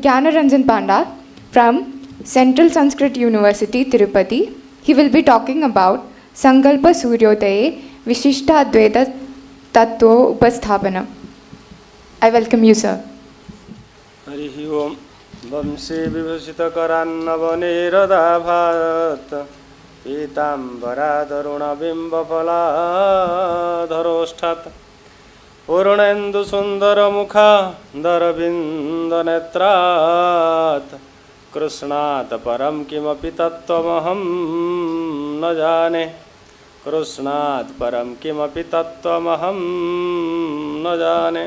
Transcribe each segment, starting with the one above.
Gyanaranjan Panda from Central Sanskrit University, Tirupati. He will be talking about Sankalpa Suryodaye Vishishta Advaita Tattva Upasthapana. I welcome you, sir. Hari ओम वंशे विभूषितकरान्नवनीरदाभात् पीताम्बरादरुणबिम्बफलाधरोष्ठात् पूर्णेन्दुसुन्दरमुखादरविन्दनेत्रात् कृष्णात् परं किमपि तत्त्वमहं न जाने कृष्णात् परं किमपि तत्त्वमहं न जाने।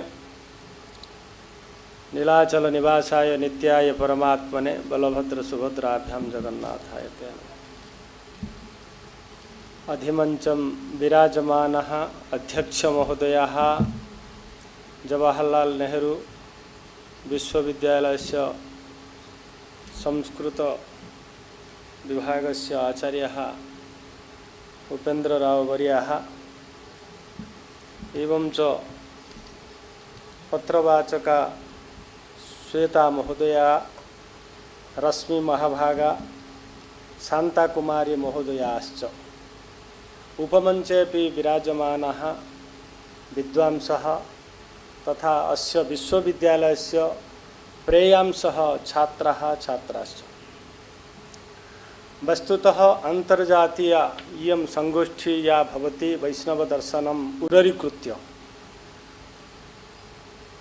नीलाचल निवासाय नित्याय परमात्मने बलभद्र सुभद्राभ्यां जगन्नाथाय ते नमः। अधिमंचम विराजमानः अध्यक्ष महोदयः जवाहरलाल नेहरू विश्वविद्यालयस्य संस्कृत विभागस्य आचार्यः उपेन्द्रराव वर्यः एवं च पत्रवाचका श्वेता महोदया, रश्मि महाभागा, शांता कुमारी महोदयाश्च उपमंचेपि विराजमानः विद्वांसः तथा अस्य विश्वविद्यालयस्य प्रेयांसः छात्राः छात्राश्च। वस्तुतः अंतर्जातीय इयं संगोष्ठी या भवति वैष्णवदर्शनम् उररीकृत्य।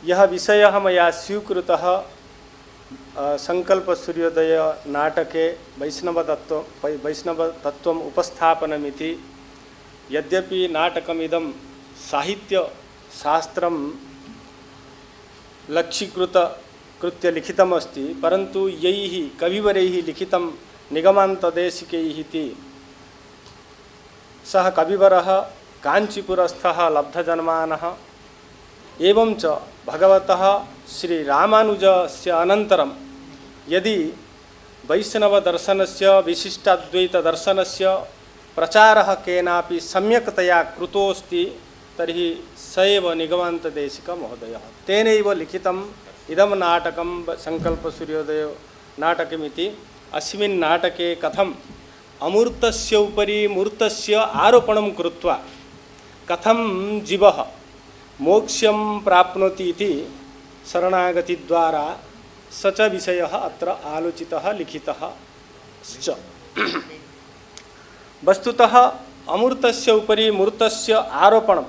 यह विषयः मया स्वीकृतः संकल्प सूर्योदय नाटके वैष्णवतत्त्वम् उपस्थापनमिति। यद्यपि नाटकमिदं साहित्यशास्त्रं लक्ष्यीकृत्य लिखितमस्ति, परन्तु यैः कविवरैः लिखितं निगमान्तदेशिकैः इति। सः कविवरः काञ्चीपुरस्थः लब्धजन्मानः एवं च भगवतः श्री रामानुजस्य अनन्तरं यदि वैष्णवदर्शनस्य विशिष्टाद्वैतदर्शनस्य प्रचारः केनापि सम्यक्तया कृतोऽस्ति तर्हि स एव निगमान्तदेशिकमहोदयः। तेनैव लिखितम् इदं नाटकं संकल्पसूर्योदय नाटकमिति। अस्मिन् नाटके कथम् अमूर्तस्य उपरि मूर्तस्य आरोपणं कृत्वा कथं जीवः मोक्षं प्राप्नोति इति शरणागति द्वारा स च विषयः अत्र आलोचितः लिखितः च। वस्तुतः अमूर्तस्य उपरि मूर्तस्य आरोपणं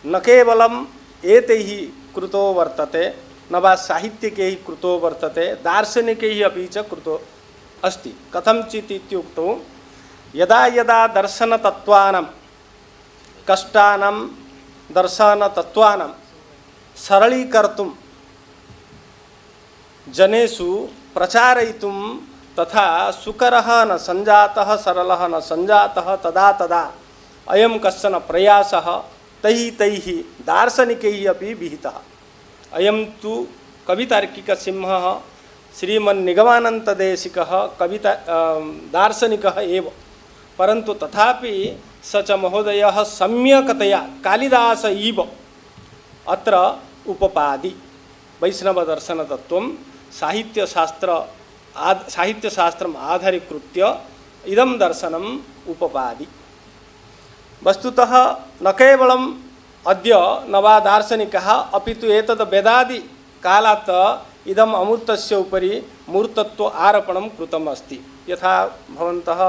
न केवलम् एतैः कृतो वर्तते, न वा साहित्यिकैः कृतो वर्तते, दार्शनिकैः अपि च कृतो अस्ति। कथंचित् इत्युक्तौ यदा यदा दर्शनतत्त्वानां कष्टानां दर्शनतत्त्वानां सरलीकर्तुं जनेषु प्रचारयितुं तथा सुकरः न सञ्जातः सरलः न सञ्जातः तदा तदा अयं कश्चन प्रयासः तैः दार्शनिकैः अपि विहितः। अयं तु कवितार्किकसिंहः श्रीमन्निगमानन्ददेशिकः कविता दार्शनिकः एव, परन्तु तथापि स च महोदयः सम्यक्तया कालिदास इव अत्र उपपादि वैष्णवदर्शनतत्त्वं साहित्यशास्त्रम् आधारीकृत्य इदं दर्शनम् उपपादि। वस्तुतः न केवलम् अद्य न वा दार्शनिकः अपि तु एतद् वेदादिकालात् इदम् अमूर्तस्य उपरि मूर्तत्व आरोपणं कृतम् अस्ति। यथा भवन्तः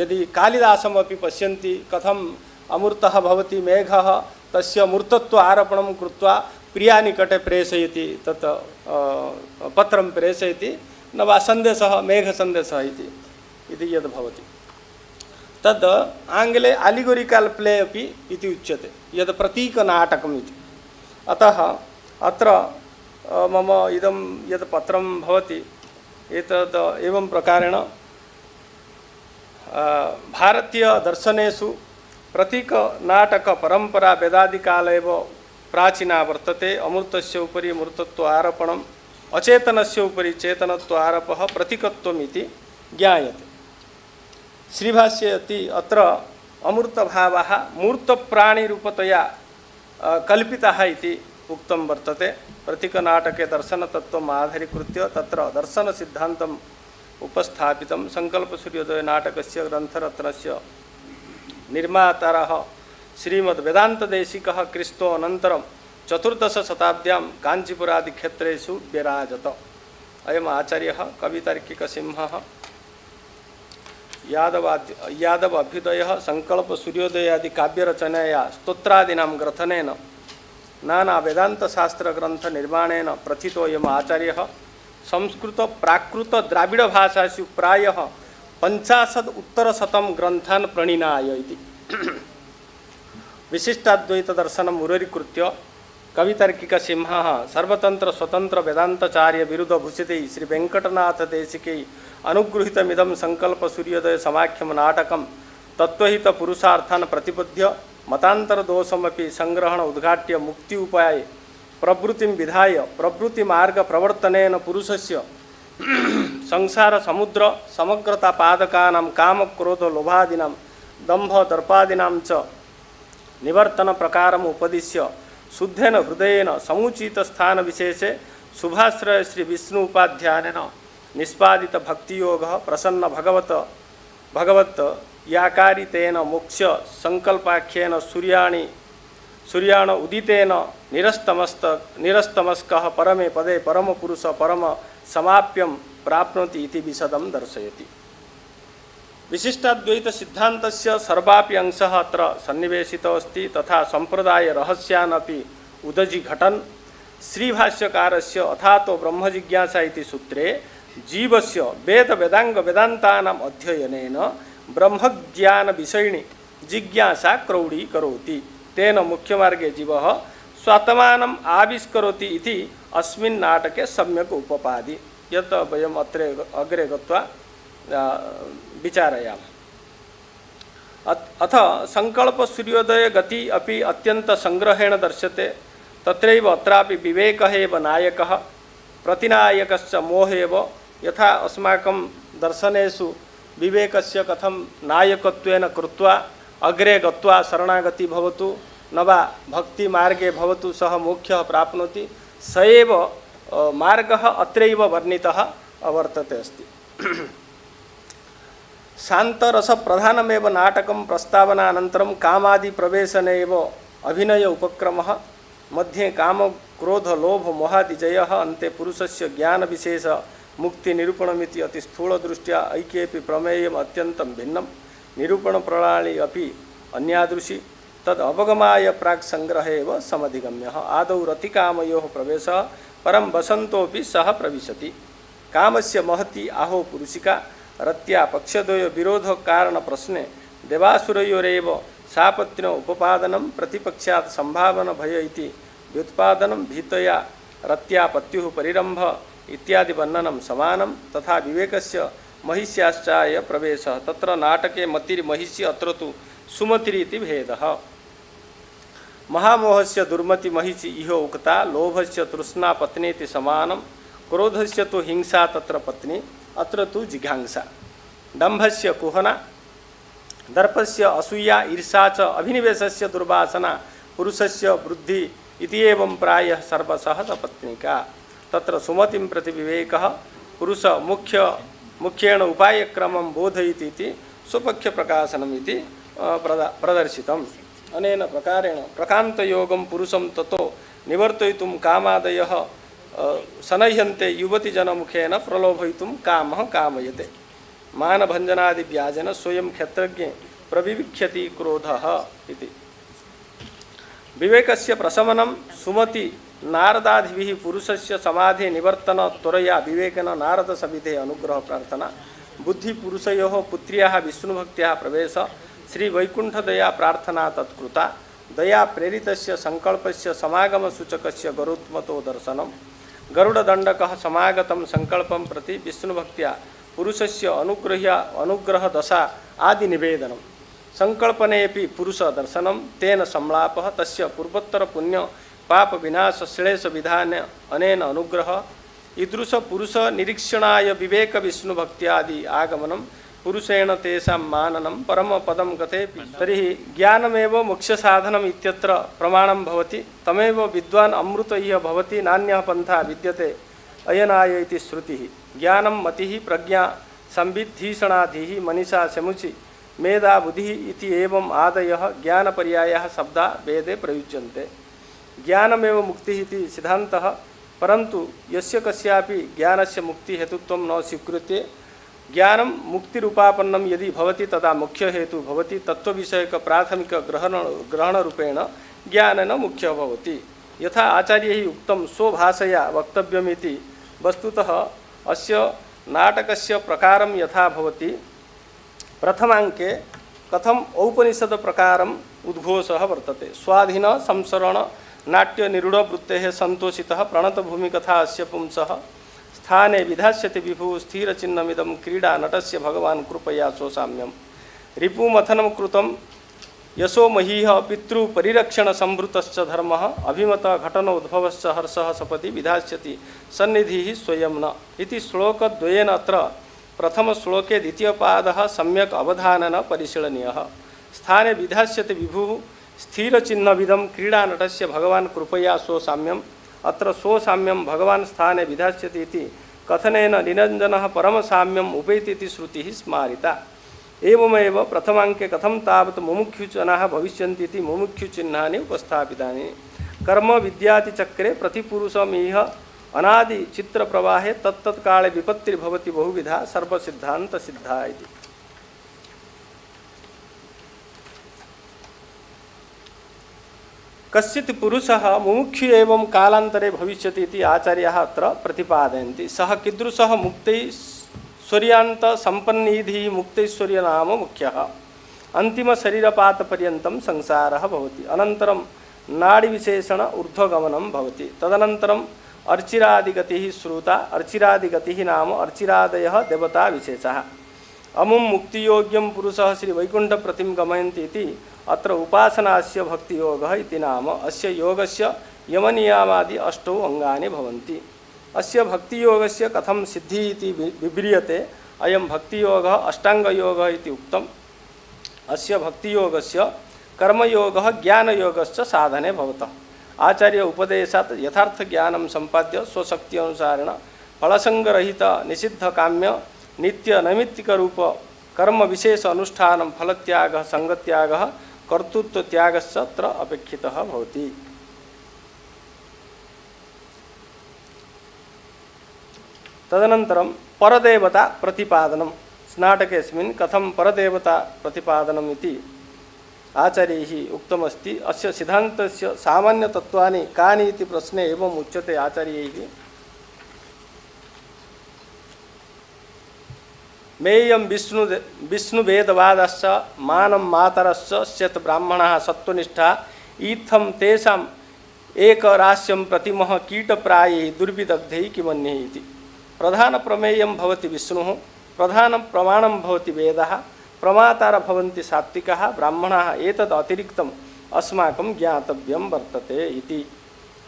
यदि कालिदासमपि पश्यन्ति कथम् अमूर्तः भवति मेघः, तस्य मूर्तत्व आरोपणं कृत्वा प्रियानिकटे प्रेषयति, तत् पत्रं प्रेषयति, न वा सन्देशः मेघसन्देशः इति यद् भवति तद् आङ्ग्ले आलिगोरिकल् प्ले अपि इति उच्यते, यद् प्रतीकनाटकम् इति। अतः अत्र मम इदं यद् पत्रं भवति एतद् एवं प्रकारेण भारतीयदर्शनेषु प्रतीकनाटकपरम्परा वेदादिकाले एव प्राचीना वर्तते। अमूर्तस्य उपरि मूर्तत्व आरोपणम्, अचेतनस्य उपरि चेतनत्व आरोपः प्रतीकत्वमिति ज्ञायते। श्रीभाष्येति अत्र अमूर्तभावः मूर्तप्राणिरूपतया कल्पितः इति उक्तं वर्तते। प्रतीकनाटके दर्शनतत्त्वम् आधारीकृत्य तत्र दर्शनसिद्धान्तम् उपस्थापितं। सङ्कल्पसूर्योदयनाटकस्य ग्रन्थरत्नस्य निर्मातारः श्रीमद्वेदान्तदेशिकः क्रिस्तोऽनन्तरं चतुर्दशशताब्द्यां काञ्चीपुरादिक्षेत्रेषु विराजत। अयम् आचार्यः कवितार्किकसिंहः यादव अभ्युदयः सङ्कल्पसूर्योदयादि काव्यरचनया स्तोत्रादीनां ग्रथनेन नाना वेदान्तशास्त्रग्रन्थनिर्माणेन प्रथितोऽयम् आचार्यः संस्कृत प्राकृत द्राविड भाषासु प्रायः 50 ग्रन्थान् प्रणिनाय इति। विशिष्टाद्वैतदर्शनम् उररीकृत्य कवितार्किकसिंहः सर्वतन्त्र स्वतन्त्र वेदान्ताचार्य बिरुदभूषितैः श्री वेङ्कटनाथदेशिकैः अनुगृहीतमिदं सङ्कल्पसूर्योदय समाख्यं नाटकं तत्त्वहितपुरुषार्थान् प्रतिपद्य मतान्तरदोषमपि संग्रहण उद्घाट्य मुक्ति उपाये प्रवृत्तिं विधाय प्रवृत्तिमार्गप्रवर्तनेन पुरुषस्य संसार समुद्र समग्रतापादकानां कामक्रोधलोभादीनां दम्भदर्पादीनां च निवर्तनप्रकारम् उपदिश्य शुद्धेन हृदयेन समुचितस्थानविशेषे शुभाश्रय श्री विष्णु उपाध्यायेन निष्पादित भक्तियोगः प्रसन्न भगवत याकारितेन मोक्ष संकल्पाख्येन सूर्याण उदितेन निरस्तमस्कः परमे पदे परमपुरुष परम समाप्यं प्राप्नोति इति विशदं दर्शयति। विशिष्टाद्वैत सिद्धान्तस्य सर्वापि अंशः अत्र सन्निवेशितो अस्ति तथा संप्रदाय रहस्यान् अपि उदजिघटन् श्रीभाष्यकारस्य अथातो ब्रह्मजिज्ञासा इति सूत्रे जीवस्य वेद वेदांग वेदान्तानाम् अध्ययनेन ब्रह्मज्ञान विषयिणी जिज्ञासा क्रौढीकरोति। तेन मुख्यमार्गे जीवः स्वात्मानम् आविष्करोति इति अस्मिन् नाटके सम्यक् उपपादि। यत् वयम् अग्रे गत्वा विचारयामः। अथ सङ्कल्पसूर्योदय गति अपि अत्यन्त संग्रहेण दर्श्यते। तत्रैव अत्रापि विवेकः एव नायकः प्रतिनायकश्च मोहः एव। यथा अस्माकं दर्शनेषु विवेकस्य कथं नायकत्वेन कृत्वा अग्रे गत्वा शरणागति भवतु न वा भक्तिमार्गे भवतु सः मोक्षः प्राप्नोति, स एव मार्गः अत्रैव वर्णितः वर्तते अस्ति। शान्तरसप्रधानमेव नाटकं प्रस्तावनानन्तरं कामादिप्रवेशने एव अभिनय उपक्रमः। मध्ये कामक्रोधलोभमोहादिजयः, अन्ते पुरुषस्य ज्ञानविशेष मुक्तिनिरूपणमिति अति स्थूलदृष्ट्या ऐक्येपि प्रमेयम् अत्यन्तं भिन्नं। निरूपणप्रणाली अपि अन्यादृशी। तद् अवगमाय प्राक् सङ्ग्रहे एव समधिगम्यः। आदौ रतिकामयोः प्रवेशः, परं वसन्तोऽपि सः प्रविशति। कामस्य महती आहो पुरुषिका। रत्या पक्षद्वय विरोधकारणप्रश्ने देवासुरयोरेव सापत्न्य उपपादनं प्रतिपक्षात् संभावना भय इति व्युत्पादनं भीतया रत्या पत्युः परिरम्भ इत्यादि वर्णनं समानं। तथा विवेकस्य महिष्याश्चाय प्रवेशः। तत्र नाटके मतिर्महिषी, अत्र तु सुमतिरिति भेदः। महामोहस्य दुर्मति महिषी इह उक्ता, लोभस्य तृष्णा पत्नीति समानं। क्रोधस्य तु हिंसा तत्र पत्नी, अत्र तु जिघांसा। दम्भस्य कुहना, दर्पस्य असूया, ईर्षा च अभिनिवेशस्य दुर्वासना, पुरुषस्य वृद्धि इति एवं प्रायः सर्वशः सपत्निका। तत्र सुमतिं प्रति विवेकः पुरुष मुख्येण उपायक्रमं बोधयति इति स्वपक्षप्रकाशनम् इति प्रदर्शितम्। अनेन प्रकारेण प्रकान्तयोगं पुरुषं ततो निवर्तयितुं कामादयः सनह्यन्ते युवतिजनमुखेन प्रलोभयितुं कामः कामयते। मानभञ्जनादिव्याजेन स्वयं क्षेत्रज्ञे प्रविविख्यति क्रोधः इति। विवेकस्य प्रशमनं सुमति नारदादिभिः पुरुषस्य समाधि निवर्तन त्वरया विवेकेन नारदसविधे अनुग्रह प्रार्थना। बुद्धिपुरुषयोः पुत्र्याः विष्णुभक्त्याः प्रवेश श्रीवैकुण्ठदया प्रार्थना तत्कृता। दया प्रेरितस्य संकल्पस्य समागमसूचकस्य गरुत्मतो दर्शनं। गरुडदण्डकः समागतं संकल्पं प्रति विष्णुभक्त्या पुरुषस्य अनुग्रहदशा आदि निवेदनं। संकल्पनेपि पुरुषदर्शनं, तेन संलापः तस्य पूर्वोत्तर पुण्य पाप विनाश श्लेष विधान अनेन अनुग्रह। ईदृश पुरुष निरीक्षणाय विवेक विष्णुभक्त्यादि आगमनं पुरुषेण तेषां माननं परमपदं गतेऽपि तर्हि ज्ञानमेव मोक्षसाधनम् इत्यत्र प्रमाणं भवति। तमेव विद्वान् अमृत इह भवति नान्यः पन्था विद्यते अयनाय इति श्रुतिः। ज्ञानं मतिः प्रज्ञा संविद्धीषणाधिः मनीषा शमुचि मेधा बुद्धिः इति एवं आदयः ज्ञानपर्यायः शब्दा वेदे प्रयुज्यन्ते। ज्ञानमेव मुक्तिः इति सिद्धान्तः, परन्तु यस्य कस्यापि ज्ञानस्य मुक्ति हेतुत्वं न स्वीकृत्य ज्ञानं मुक्तिरूपापन्नं यदि भवति तदा मुख्य हेतु भवति। तत्त्वविषयक प्राथमिक ग्रहणरूपेण ज्ञानेन मुख्य भवति। यथा आचार्यैः उक्तं स्वभाषया वक्तव्यमिति। वस्तुतः अस्य नाटकस्य प्रकारं यथा भवति, प्रथमाङ्के कथम औपनिषद प्रकारम उद्घोषः वर्तते। स्वाधीन संसरण नाट्य निरूढ़ वृत्तेः संतोषितः प्रणत भूमि कथा अस्य पुंसः स्थाने विधास्यते विभु स्थिर चिन्हमिदं क्रीडा नटस्य भगवान् कृपया सोसाम्यं रिपुमथनं कृतं यशो महीह पितृ परिरक्षण संभृतश्च धर्मः अभिमत घटन उद्भवश्च हर्षः सपदि विधास्यति सन्निधिः स्वयं न इति श्लोकद्वयेन अत्र प्रथम श्लोके द्वितीय पादः सम्यक् अवधानेन परिशीलनीयः। स्थाने विधास्यते विभुः स्थिर चिन्हविदं क्रीडा नटस्य भगवान् कृपया सोसाम्यम् अत्र सोसाम्यं भगवान् स्थाने विधास्यति इति कथनेन निरञ्जनः परमसाम्यम् उपैति इति श्रुतिः स्मारिता। एवमेव प्रथमाङ्के कथं तावत् मुमुक्षुजनाः भविष्यन्ति इति मुमुक्षुचिह्नानि उपस्थापितानि। कर्म विद्यातिचक्रे प्रतिपुरुषमिह अनादि चित्र प्रवाहे तत्तत्काले विपत्तिर्भवति बहुविधा सर्वसिद्धांत सिद्धा इति। कश्चित् पुरुषः मुमुक्षु एवं कालान्तरे भविष्यति इति आचार्याः अत्र प्रतिपादयन्ति। सः कीदृशः मुक्तैश्वर्यान्त सम्पन्निधिः मुक्तैश्वर्य नाम मुख्यः अन्तिम शरीरपातपर्यन्तं संसारः भवति। अनन्तरं नाडीविशेषण ऊर्ध्वगमनं भवति। तदनन्तरं अर्चिरादिगतिः श्रुता। अर्चिरादिगतिः नाम अर्चिरादयः देवता विशेषः। अमुं मुक्तियोग्यं पुरुषः श्री वैकुण्ठप्रतिं गमयन्ति इति अत्र उपासनास्य भक्तियोगः इति नाम। अस्य योगस्य यमनियमादि अष्टौ अंगानि भवन्ति। अस्य भक्तियोगस्य कथं सिद्धिः इति विव्रियते। अयं भक्तियोगः अष्टाङ्गयोगः इति उक्तम्। अस्य भक्तियोगस्य कर्मयोगः ज्ञानयोगश्च साधने भवतः। आचार्य उपदेशात् यथार्थ ज्ञानं संपाद्य स्वशक्ति अनुसारेण फलसंगरहित निषिद्ध काम्य नित्य नैमित्तिक रूप कर्म विशेष अनुष्ठानं फलत्यागः संगत्यागः कर्तृत्व त्यागश्च अत्र अपेक्षितः भवति। तदनन्तरं परदेवता प्रतिपादनं नाटकेऽस्मिन् कथं परदेवता प्रतिपादनम् इति आचार्यैः उक्तमस्ति। अस्य सिद्धान्तस्य सामान्यतत्त्वानि कानि इति प्रश्ने एवम् उच्यते आचार्यैः। मेयं विष्णुवेदवादश्च मानं मातरश्च स्यत् ब्राह्मणाः सत्त्वनिष्ठा इत्थं तेषाम् एकरास्यं प्रतिमः कीटप्रायैः दुर्विदग्धैः किमन्यैः इति। प्रधानप्रमेयं भवति विष्णुः, प्रधानप्रमाणं भवति वेदः, प्रमातार भवन्ति सात्विकाः, ब्राह्मणाः एतद् अतिरिक्तम् अस्माकं ज्ञातव्यं वर्तते इति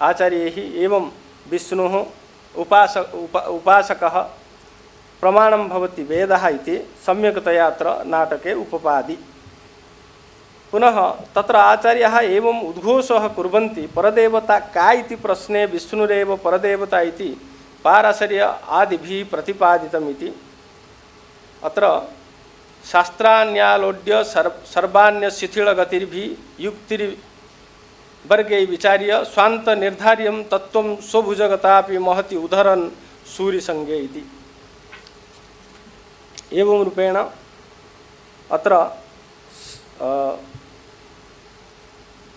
आचार्यैः। एवं विष्णुः उपासकः प्रमाणं भवति वेदः इति सम्यक्तया अत्र नाटके उपपादि। पुनः तत्र आचार्याः एवम् उद्घोषः कुर्वन्ति परदेवता का इति प्रश्ने विष्णुरेव परदेवता इति पाराशर्य आदिभिः प्रतिपादितम् इति। अत्र शास्त्रान्यालोड्य सर्वाण्य शिथिलगतिर्भिः युक्तिर्वर्गे विचार्य स्वान्त निर्धार्यं तत्त्वं स्वभुजगतापि महति उदहरन् सूर्यसंगे इति। एवं रूपेण अत्र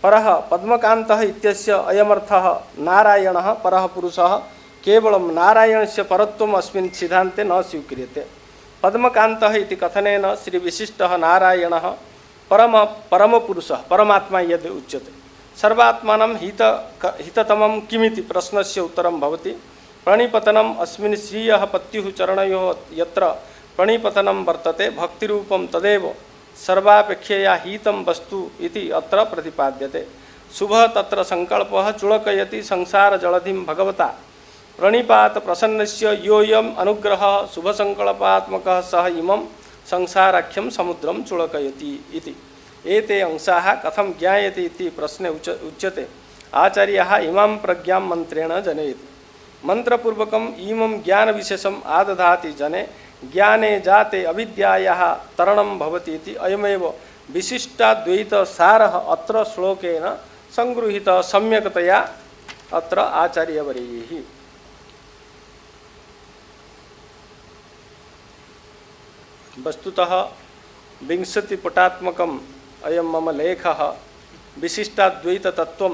परः पद्मकान्तः इत्यस्य अयमर्थः नारायणः परः पुरुषः केवलं नारायणस्य परत्वम् अस्मिन् सिद्धान्ते न स्वीक्रियते। पद्मकान्तः इति कथनेन श्री विशिष्टः नारायणः परमपुरुषः परमात्मा यद् उच्यते। सर्वात्मानं हिततमं किमिति प्रश्नस्य उत्तरं भवति प्रणिपतनम् अस्मिन् श्रियः पत्युः चरणयोः यत्र प्रणिपतनं वर्तते भक्तिरूपं तदेव सर्वापेक्षया हितं वस्तु इति अत्र प्रतिपाद्यते। शुभः तत्र संकल्पः चुळकयति संसारजलधिं भगवता प्रणिपात प्रसन्नस्य योऽयम् अनुग्रहः शुभसंकल्पात्मकः सः इमं संसाराख्यं समुद्रं चुळकयति इति। एते अंशाः कथं ज्ञायते इति प्रश्ने उच्यते। आचार्यः इमां प्रज्ञां मन्त्रेण जनयति। मंत्रपूर्वकम् इमं ज्ञानविशेषम् आदधाति जने ज्ञाने जाते अविद्यायाः तरणं भवति इति। अयमेव विशिष्टाद्वैतसारः अत्र श्लोकेन संगृहीतः सम्यक्तया अत्र आचार्यवर्यैः। वस्तुतः 20-पुटात्मकम् अयं मम लेखः विशिष्टाद्वैततत्त्वं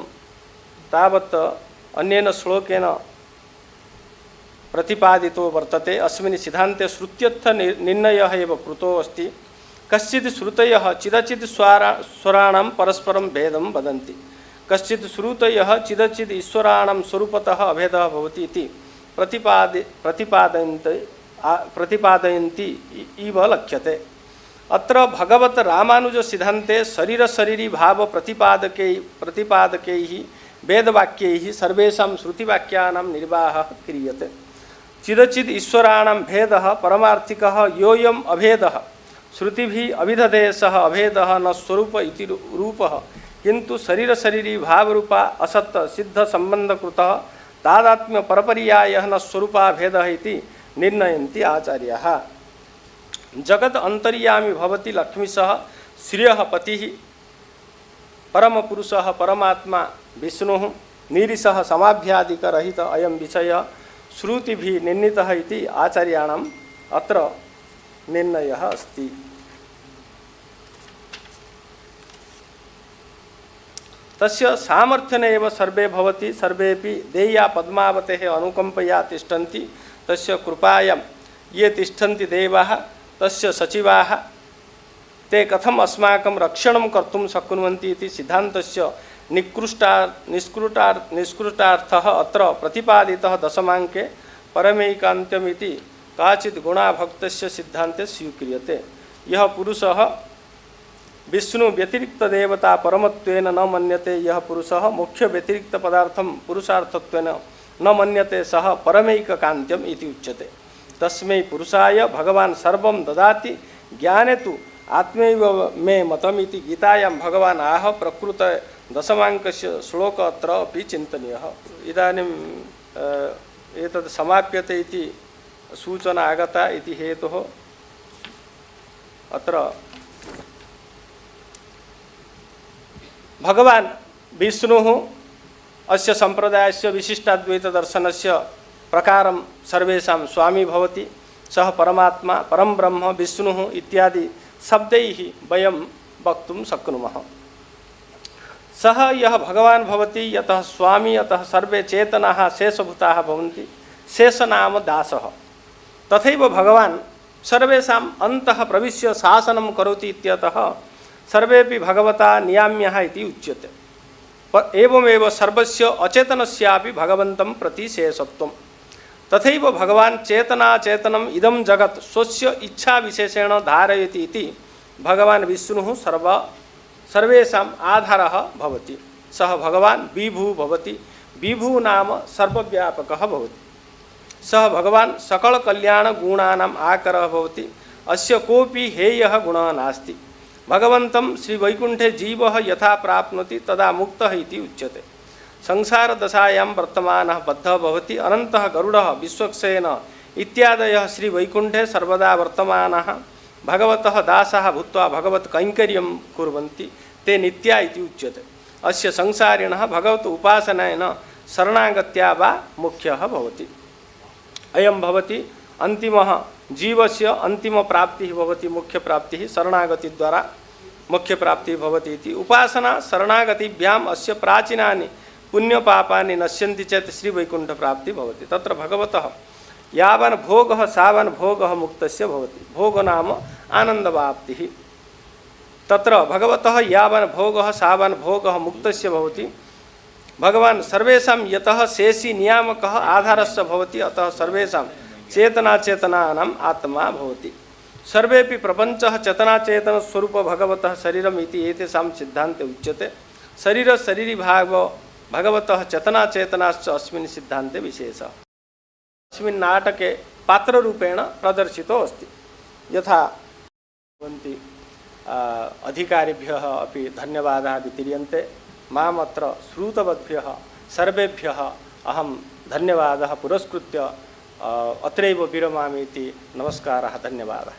तावत् अन्येन श्लोकेन प्रतिपादितो वर्तते। अस्मिन् सिद्धान्ते श्रुत्यर्थ निर्णयः एव कृतो अस्ति। कश्चित् श्रुतयः चिदचित् स्वराणां परस्परं भेदं वदन्ति, कश्चित् श्रुतयः चिदचित् ईश्वराणां स्वरूपतः अभेदः भवति इति प्रतिपादयन्ति इव लक्ष्यते। अत्र भगवत रामानुज सिद्धान्ते शरीर शरीरी भाव प्रतिपादकैः वेदवाक्यैः सर्वेषां श्रुतिवाक्यानां निर्वाहः क्रियते। चिदचिद ईश्वराणां भेदः परमार्थिकः योऽयम् अभेदः श्रुतिभिः अभिधते सः अभेदः न स्वरूप इति रूपः, किन्तु शरीर शरीरी भावरूपा असत् सिद्ध संबंधकृतः तादात्म्य परपर्यायः न स्वरूपाभेदः इति निर्णयन्ति आचार्याः। जगत् अंतर्यामी भवति लक्ष्मीशः श्रियः पतिः परमपुरुषः परमात्मा विष्णुः निरीशः समाभ्यादिकरहित अयं विषयः श्रुतिभिः निर्णीतः इति आचार्याणाम् अत्र निर्णयः अस्ति। तस्य सामर्थ्येन एव सर्वे भवति। सर्वेपि देया पद्मावतेः अनुकंपया तिष्ठन्ति। तस्य कृपायां ये तिष्ठन्ति देवाः तस्य सचिवाः ते कथम अस्माकं रक्षणं कर्तुं शक्नुवन्ति इति सिद्धान्तस्य निष्कृतार्थः अत्र प्रतिपादितः दशमाङ्के परमैकान्त्यमिति काचित् गुणाभक्तस्य सिद्धान्ते स्वीक्रियते। यः पुरुषः विष्णु व्यतिरिक्त देवता परमत्वेन न मन्यते, यः पुरुषः मुख्य व्यतिरिक्त पदार्थं पुरुषार्थत्वेन न मन्यते सः परमैककान्त्यम् इति उच्यते। तस्मै पुरुषाय भगवान् सर्वं ददाति ज्ञाने तु आत्मैव मे मतमिति गीतायां भगवान् आह प्रकृत दशमाङ्कस्य श्लोक अत्र अपि चिन्तनीयः। इदानीम् एतद् समाप्यते इति सूचना आगता इति हेतुः अत्र भगवान् विष्णुः अस्य सम्प्रदायस्य विशिष्टाद्वैतदर्शनस्य प्रकारं सर्वेषां स्वामी भवति। सः परमात्मा परं ब्रह्म विष्णुः इत्यादि शब्दैः वयं वक्तुं शक्नुमः। सः यः भगवान् भवति यतः स्वामी अतः सर्वे चेतनाः शेषभूताः भवन्ति। शेषनाम दासः। तथैव भगवान् सर्वेषाम् अन्तः प्रविश्य शासनं करोति इत्यतः सर्वेपि भगवता नियाम्यः इति उच्यते। एवमेव सर्वस्य अचेतनस्यापि भगवन्तं प्रति शेषत्वम्। तथैव भगवान् चेतनाचेतनम् इदं जगत् स्वस्य इच्छा विशेषेण धारयति इति भगवान् विष्णुः सर्वेषाम् आधारः भवति। सः भगवान् विभुः भवति। विभुः नाम सर्वव्यापकः भवति। सः भगवान् सकलकल्याणगुणानाम् आकरः भवति। अस्य कोऽपि हेयः गुणः नास्ति। भगवन्तं श्रीवैकुण्ठे जीवः यथा प्राप्नोति तदा मुक्तः इति उच्यते। संसारदशायां वर्तमानः बद्धः भवति। अनन्तः गरुडः विश्वक्सेन इत्यादयः श्रीवैकुण्ठे सर्वदा वर्तमानाः भगवतः दासाः भूत्वा भगवत्कैङ्कर्यं कुर्वन्ति। ते नित्या इति उच्यते। अस्य संसारिणः भगवत उपासनेन शरणागत्या वा मुख्यः भवति। अयं भवति अन्तिमः जीवस्य अन्तिमप्राप्तिः भवति। मुख्यप्राप्तिः शरणागतिद्वारा मुख्यप्राप्तिः भवति इति। उपासना शरणागतिभ्याम् अस्य प्राचीनानि पुण्यपापानि नश्यन्ति चेत् श्रीवैकुण्ठप्राप्तिः भवति। तत्र भगवतः यावन् भोगः सावन् भोगः मुक्तस्य भवति। भोग नाम आनन्दवाप्तिः। तत्र भगवतः यावन् भोगः सावन् भोगः मुक्तस्य भवति। भगवान् सर्वेषां यतः शेषी नियामकः आधारस्य भवति। अतः सर्वेषां चेतनाचेतनानाम् आत्मा भवति। सर्वेपि प्रपञ्चः चेतनाचेतनस्वरूप भगवतः शरीरम् इति एतेषां सिद्धान्ते उच्यते। शरीर शरीरी भाव भगवतः चेतनाचेतनाश्च अस्मिन् सिद्धान्ते विशेषः। अस्मिन् नाटके पात्ररूपेण प्रदर्शितो अस्ति। यथा भवन्ति अधिकारिभ्यः अपि धन्यवादाः वितीर्यन्ते। माम् अत्र श्रुतवद्भ्यः सर्वेभ्यः अहं धन्यवादः पुरस्कृत्य अत्रैव विरमामि इति नमस्कारः, धन्यवादः।